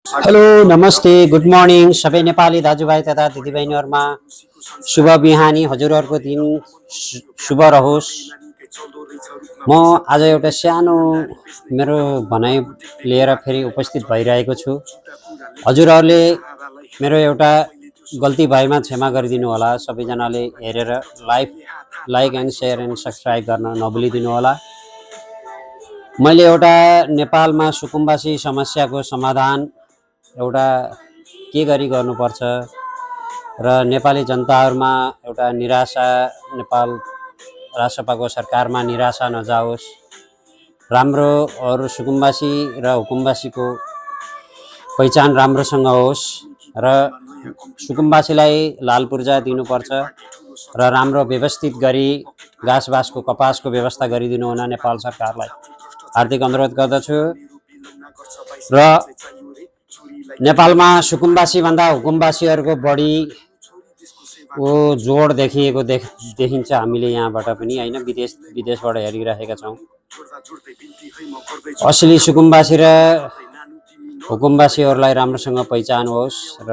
Hello नमस्ते good morning सबै नेपाली दाजुभाइ तथा दिदीबहिनीहरूमा शुभ बिहानी हजुरहरूको दिन शुभ रहोस्। म आज एउटा सानो मेरो भनाइ लिएर फेरि उपस्थित भइरहेको छु। हजुरहरूले मेरो एउटा गल्ती भएमा क्षमा गरिदिनु होला। सबैजनाले हेरेर like and share and subscribe गर्न नभुलिदिनु होला। मैले एउटा नेपालमा सुकुम्बासी समस्याको समाधान एउटा के गरी गर्नुपर्छ र नेपाली जनताहरूमा एउटा निराशा, नेपाल राष्ट्रपाको सरकारमा निराशा नजाओस्, राम्रो अरू सुकुम्बासी र हुकुमबासीको पहिचान राम्रोसँग होस् र सुकुम्बासीलाई लाल पूर्जा दिनुपर्छ र राम्रो व्यवस्थित गरी घाँसबासको कपासको व्यवस्था गरिदिनु हुन नेपाल सरकारलाई हार्दिक अनुरोध गर्दछु। र नेपालमा सुकुम्बासी भन्दा हुकुमबासीहरूको बढी जोड देखिन्छ हामीले यहाँबाट पनि हैन, विदेशबाट हेरिरहेका छौँ। असली सुकुम्बासी र हुकुमबासीहरूलाई राम्रोसँग पहिचान होस् र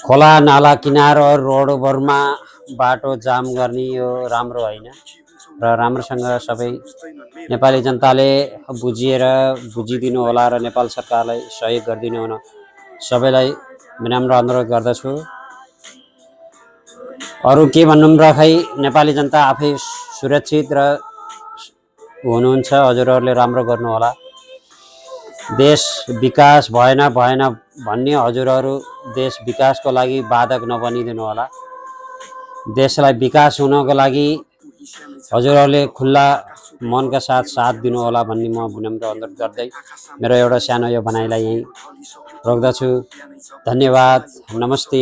खोला नाला किनार रोड ओभरमा बाटो जाम गर्ने यो राम्रो होइन र राम्रोसँग सबै नेपाली जनताले बुझिदिनु होला र नेपाल सरकारलाई सहयोग गरिदिनु हुन सबैलाई विनम्र अनुरोध गर्दछु। अरू के भन्नु र खै, नेपाली जनता आफै सुरक्षित र हुनुहुन्छ। हजुरहरूले राम्रो गर्नु होला। देश विकास भएन भन्ने हजुरहरू देश विकासको लागि बाधक नबनिदिनु होला। देशलाई विकास हुनको लागि हजुरहरूले खुल्ला मनका साथ दिनु होला भन्ने म विनम्र अनुरोध गर्दै मेरो एउटा सानो यो भनाइलाई यहीँ रोक्दछु। धन्यवाद, नमस्ते।